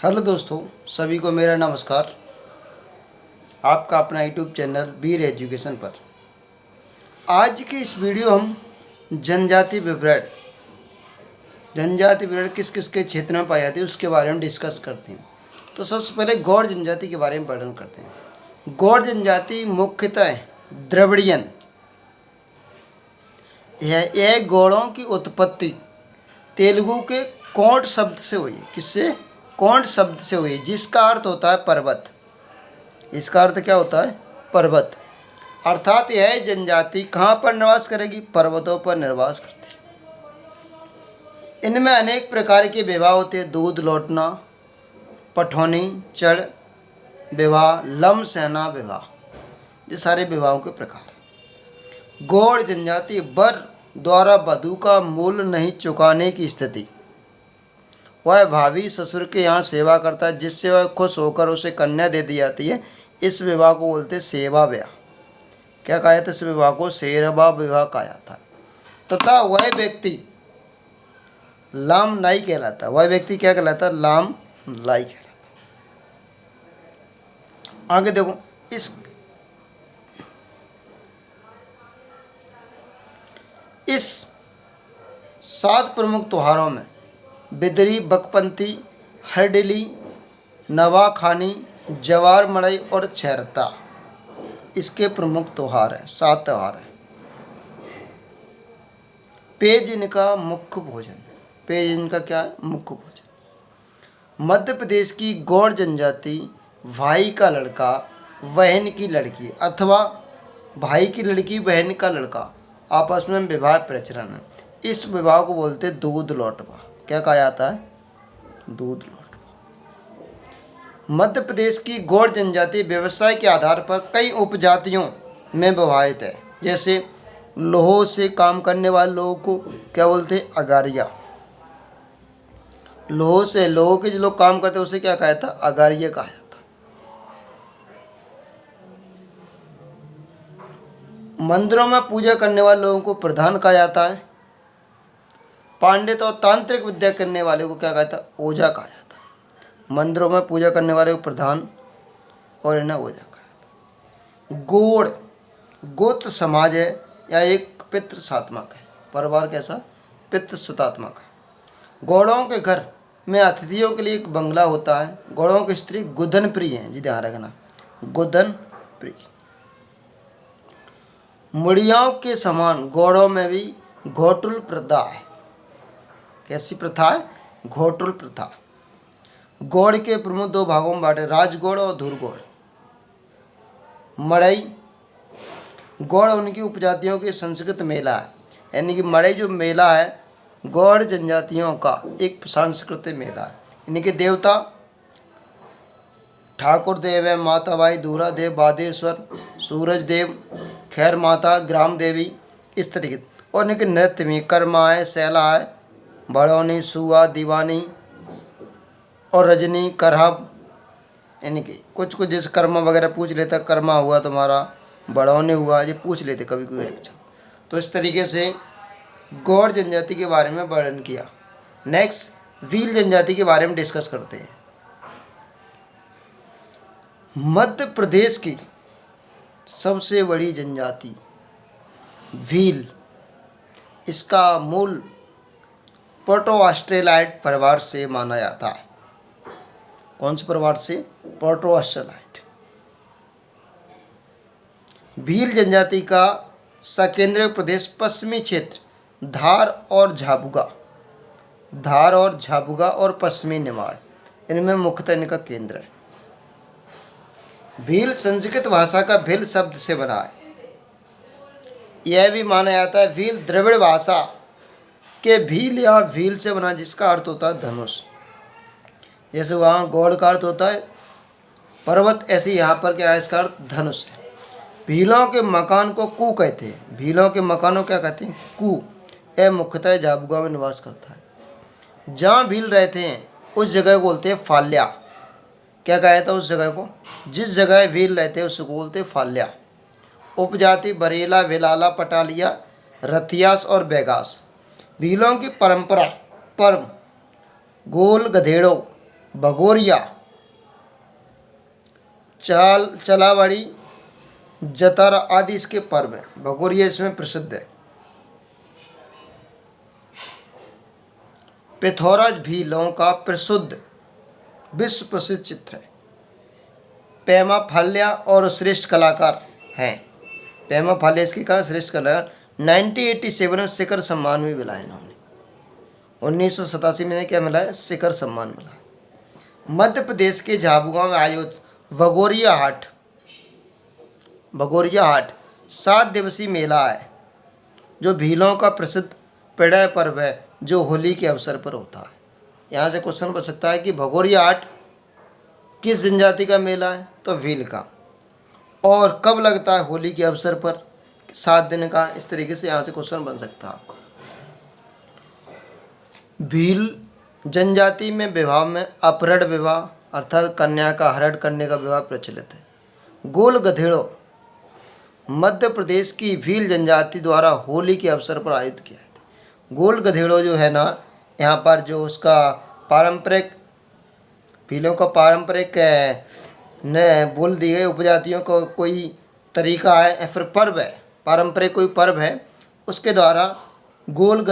Hello दोस्तों, सभी को मेरा नमस्कार। आपका अपना यूट्यूब चैनल वीर एजुकेशन पर आज की इस वीडियो हम जनजाति विवरण किस किस के क्षेत्र में पाई जाती है उसके बारे में डिस्कस करते हैं। तो सबसे पहले गौड़ जनजाति के बारे में वर्णन करते हैं। गौड़ जनजाति मुख्यतः द्रविड़ियन है। यह गौड़ों की उत्पत्ति तेलुगु के कोंड शब्द से हुई है। किससे? कोंड शब्द से हुई, जिसका अर्थ होता है पर्वत। इसका अर्थ क्या होता है? पर्वत। अर्थात यह जनजाति कहाँ पर निवास करेगी? पर्वतों पर निवास करती है। इनमें अनेक प्रकार के विवाह होते हैं। दूध लौटना, पठौनी, चढ़ विवाह, लम सेना विवाह, ये सारे विवाहों के प्रकार। गौड़ जनजाति वर द्वारा वधू का मूल्य नहीं चुकाने की स्थिति, वह भावी ससुर के यहाँ सेवा करता है, जिससे वह खुश होकर उसे कन्या दे दी जाती है। इस विवाह को बोलते सेवा ब्याह। क्या कहा जाता है? इस विवाह को सेवा विवाह कहा जाता है। तथा वह व्यक्ति लाम नाई कहलाता है। वह व्यक्ति क्या कहलाता है? लाम लाई कहलाता है। आगे देखो, इस 7 प्रमुख त्योहारों में बिदरी, बकपंती, हरडिली, नवाखानी, जवार मड़ई और छेरता इसके प्रमुख त्योहार हैं। 7 त्योहार हैं। पेज इनका मुख्य भोजन है। पेज इनका क्या है? मुख्य भोजन। मध्य प्रदेश की गौड़ जनजाति भाई का लड़का बहन की लड़की अथवा भाई की लड़की बहन का लड़का आपस में विवाह प्रचलन है। इस विवाह को बोलते दूध लौटवा। क्या कहा जाता है? दूध लौटवा। मध्य प्रदेश की गौड़ जनजाति व्यवसाय के आधार पर कई उपजातियों में विभाजित है। जैसे लोहो से काम करने वाले लोगों को क्या बोलते हैं? अगारिया। लोहो के जो लोग काम करते हैं उसे क्या कहा जाता है? अगारिया कहा जाता है। मंदिरों में पूजा करने वाले लोगों को प्रधान कहा जाता है। पांडित और तांत्रिक विद्या करने वाले को क्या कहता है? ओझा कहा जाता है। मंदिरों में पूजा करने वाले को प्रधान और इन्हें ओझा कहा जाता है। गौड़ गोत्र समाज है या एक पितृ सात्मक है। परिवार कैसा? पितृ सतात्मक है। गौड़ों के घर में अतिथियों के लिए एक बंगला होता है। गौड़ों की स्त्री गुदन प्रिय है। जी ध्यान रखना, गुदन प्रिय। मुड़ियाओं के समान गौड़ों में भी घोटुल प्रथा है। कैसी प्रथा है? घोटुल प्रथा। गौड़ के प्रमुख 2 भागों में बांटे, राजगौड़ और धुरगौड़। मड़ई गौड़ उनकी उपजातियों की संस्कृत मेला है। यानी कि मड़ई जो मेला है गौड़ जनजातियों का एक सांस्कृतिक मेला है। इनके देवता ठाकुर देव है, माता बाई, दूरा देव, बादेश्वर, सूरज देव, खैर माता, ग्राम देवी, इस तरीके। और इनके नृत्य में कर्मा है, सैला है, बड़ौनी, सुआ, दीवानी और रजनी, करहब। इनके कुछ जैसे कर्मा वगैरह पूछ लेता, कर्मा हुआ तुम्हारा, बड़ौनी हुआ, ये पूछ लेते कभी कोई एग्जाम। तो इस तरीके से गौड़ जनजाति के बारे में वर्णन किया। नेक्स्ट भील जनजाति के बारे में डिस्कस करते हैं। मध्य प्रदेश की सबसे बड़ी जनजाति भील। इसका मूल पोर्टो ऑस्ट्रेलाइट परिवार से माना जाता है। कौन से परिवार से? पोर्टो ऑस्ट्रेलाइट। भील जनजाति का सकेंद्रीय प्रदेश पश्चिमी क्षेत्र धार और झाबुआ और पश्चिमी निमाड़, इनमें मुख्यतः इनका केंद्र है। भील संस्कृत भाषा का भील शब्द से बना है। यह भी माना जाता है भील द्रविड़ भाषा के भील या भील से बना, जिसका अर्थ होता है धनुष। जैसे वहाँ गौड़ का अर्थ होता है पर्वत, ऐसे यहाँ पर क्या है? इसका अर्थ धनुष है। भीलों के मकान को कू कहते हैं। भीलों के मकानों क्या कहते हैं? कू। यह मुख्यतः झाबुआ में निवास करता है। जहाँ भील रहते हैं उस जगह को बोलते हैं फाल्या। क्या कहा जाता है उस जगह को? जिस जगह भील रहते हैं उसको बोलते हैं फाल्या। उपजाति बरेला, वेलाला, पटालिया, रतियास और बैगास। भीलों की परंपरा परम गोल गधेड़ों भगोरिया, चलावाड़ी, जतारा आदि इसके पर्व हैं। भगोरिया इसमें प्रसिद्ध है। पिथौराज भीलों का प्रसिद्ध विश्व प्रसिद्ध चित्र है। पेमा फाल्या और श्रेष्ठ कलाकार हैं। पेमा फाल्या इसकी कहा श्रेष्ठ कलाकार। 1987 में शिखर सम्मान भी मिला है इन्होंने। 1987 में क्या मिला है? शिखर सम्मान मिला है। मध्य प्रदेश के झाबुआ में आयोजित भगोरिया हाट 7 दिवसीय मेला है, जो भीलों का प्रसिद्ध पेड़ा पर्व है, जो होली के अवसर पर होता है। यहाँ से क्वेश्चन बन सकता है कि भगोरिया हाट किस जनजाति का मेला है? तो भील का। और कब लगता है? होली के अवसर पर, 7 दिन का। इस तरीके से यहाँ से क्वेश्चन बन सकता है आपका। भील जनजाति में विवाह में अपहरण विवाह अर्थात कन्या का हरण करने का विवाह प्रचलित है। गोल गधेड़ो मध्य प्रदेश की भील जनजाति द्वारा होली के अवसर पर आयोजित किया है। गोल गधेड़ो जो है ना, यहाँ पर जो उसका पारंपरिक भीलों का पारंपरिक न बोल दी गई उपजातियों को कोई तरीका है या फिर पर्व है, पारंपरिक कोई पर्व है, उसके द्वारा गोल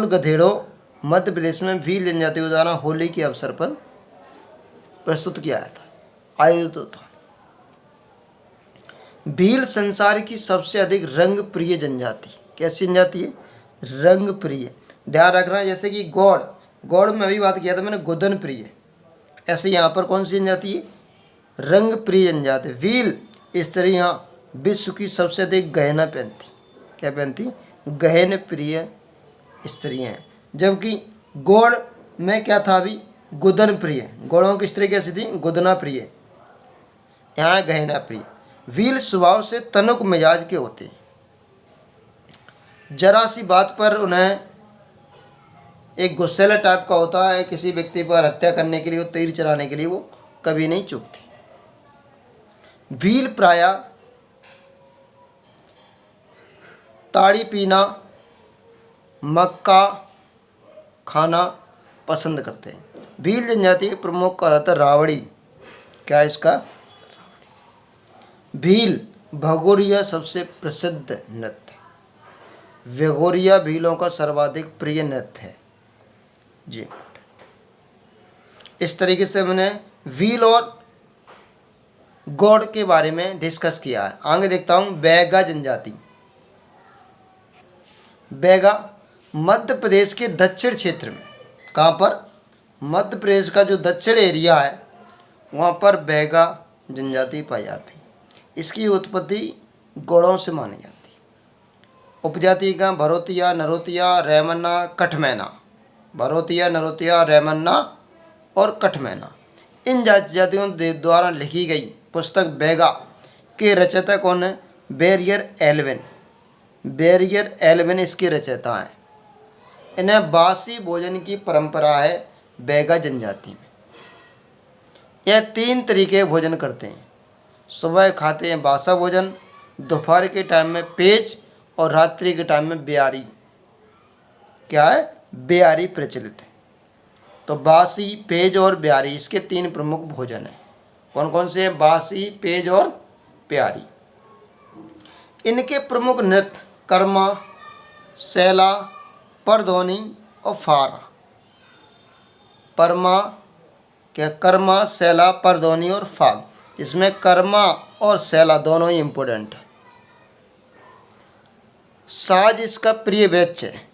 गधेड़ो मध्य प्रदेश में भील जनजाति द्वारा होली के अवसर पर प्रस्तुत किया था, आयोजित होता है। भील संसार की सबसे अधिक रंग प्रिय जनजाति। कैसी जनजाति है? रंग प्रिय। ध्यान रखना, जैसे कि गौड़ में अभी बात किया था मैंने, गुदन प्रिय। ऐसे यहाँ पर कौन सी जनजाति है? रंग प्रिय जनजाति। भील स्त्रियाँ विश्व की सबसे अधिक गहना पहनती। क्या पहनती? गहन प्रिय स्त्रियाँ हैं। जबकि गौड़ में क्या था? अभी गुदन प्रिय। गौड़ों की स्त्री कैसी थी? गुदना प्रिय। यहाँ गहना प्रिय। भील स्वभाव से तनुक मिजाज के होते हैं। जरा सी बात पर उन्हें एक गुस्सैला टाइप का होता है, किसी व्यक्ति पर हत्या करने के लिए, तीर चलाने के लिए वो कभी नहीं चूकती। भील प्रायः ताड़ी पीना, मक्का खाना पसंद करते हैं। भील जनजाति के प्रमुख कहा जाता है रावड़ी। क्या इसका? भील भगोरिया सबसे प्रसिद्ध नृत्य। भगोरिया भीलों का सर्वाधिक प्रिय नृत्य है जी। इस तरीके से मैंने भील और गौड़ के बारे में डिस्कस किया है। आगे देखता हूँ बैगा जनजाति। बैगा मध्य प्रदेश के दक्षिण क्षेत्र में, कहाँ पर? मध्य प्रदेश का जो दक्षिण एरिया है वहाँ पर बैगा जनजाति पाई जाती है। इसकी उत्पत्ति गौड़ों से मानी जाती है। उपजाति का भरोतिया, नरोतिया, रेमन्ना, कठमैना। भरोतिया, नरोतिया, रेमन्ना और कठमैना इन जातियों द्वारा लिखी गई पुस्तक बैगा के रचयिता कौन है? बैरियर एल्विन इसके रचयिता हैं। इन्हें बासी भोजन की परंपरा है बैगा जनजाति में। यह 3 तरीके भोजन करते हैं। सुबह खाते हैं बासा भोजन, दोपहर के टाइम में पेज और रात्रि के टाइम में बिहारी। क्या है? बिहारी प्रचलित है। तो बासी, पेज और बिहारी इसके 3 प्रमुख भोजन हैं। कौन कौन से हैं? बासी, पेज और बिहारी। इनके प्रमुख नृत्य कर्मा, सैला, परधोनी और फारा। कर्मा, सैला, परधोनी और फाग। इसमें कर्मा और सैला दोनों ही इम्पोर्टेंट है। साज इसका प्रिय वृक्ष है,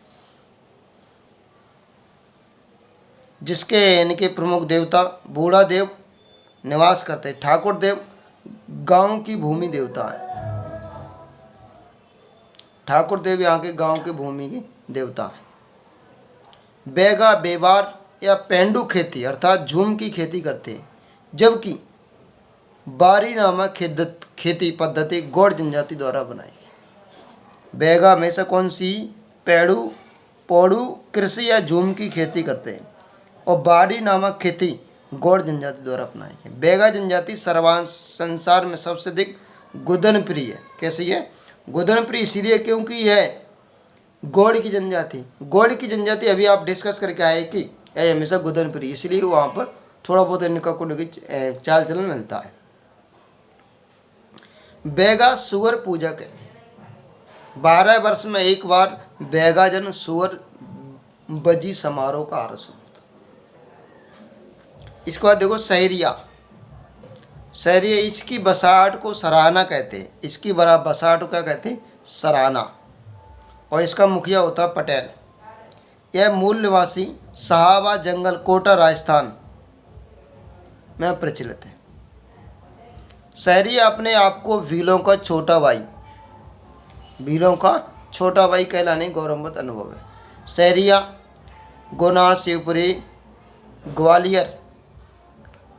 जिसके इनके प्रमुख देवता बूढ़ा देव निवास करते हैं। ठाकुर देव गांव की भूमि देवता है। ठाकुर देव यहाँ के गांव की भूमि की देवता है। बैगा बेबार या पेंडू खेती अर्थात झूम की खेती करते हैं, जबकि बारी नामक खेती पद्धति गौड़ जनजाति द्वारा बनाई। बैगा में से कौन सी? पोड़ू कृषि या झूम की खेती करते हैं और बारी नामक खेती गौड़ जनजाति द्वारा अपनाई है। बैगा जनजाति संसार में सबसे अधिक गुदन प्रिय है। कैसी है? गुदन प्रिय इसलिए क्योंकि यह गौड़ की जनजाति अभी आप डिस्कस करके आए कि या हमेशा गुदनपुरी, इसलिए वहाँ पर थोड़ा बहुत इनका कुंड की चाल चलन मिलता है। बैगा सुअर पूजक है। 12 वर्ष में एक बार बैगा जन सुअर बजी समारोह का आरस होता। इसके बाद देखो सहरिया। सहरिया इसकी बसाहट को सराहना कहते हैं। इसकी बड़ा बसाहट को क्या कहते हैं? सराहना। और इसका मुखिया होता है पटेल। यह मूल निवासी सहाबा जंगल कोटा राजस्थान में प्रचलित है। सहरिया अपने आप को भीलों का छोटा भाई, भीलों का छोटा भाई कहलाने गौरवमत अनुभव है। सहरिया गुना, शिवपुरी, ग्वालियर,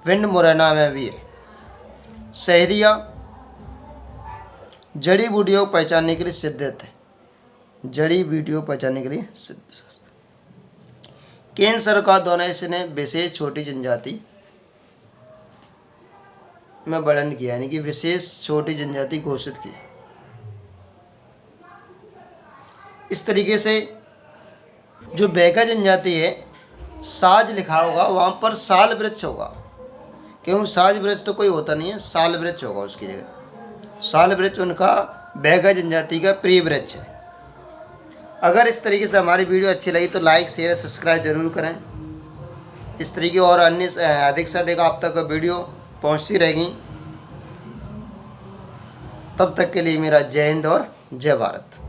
भिंड, मुरैना में भी है। सहरिया जड़ी बूटियों को पहचानने के लिए सिद्ध है। जड़ी बूटियों को पहचानने के लिए सिद्ध। केंद्र सरकार द्वारा इसने विशेष छोटी जनजाति में वर्णन किया, यानी कि विशेष छोटी जनजाति घोषित की। इस तरीके से जो बैगा जनजाति है, साज लिखा होगा वहाँ पर साल वृक्ष होगा, क्यों? साज वृक्ष तो कोई होता नहीं है, साल वृक्ष होगा उसकी जगह। साल वृक्ष उनका बैगा जनजाति का प्रिय वृक्ष है। अगर इस तरीके से हमारी वीडियो अच्छी लगी तो लाइक शेयर सब्सक्राइब जरूर करें। इस तरीके और अन्य अधिक से अधिक आप तक वीडियो पहुंचती रहेगी। तब तक के लिए मेरा जय हिंद और जय भारत।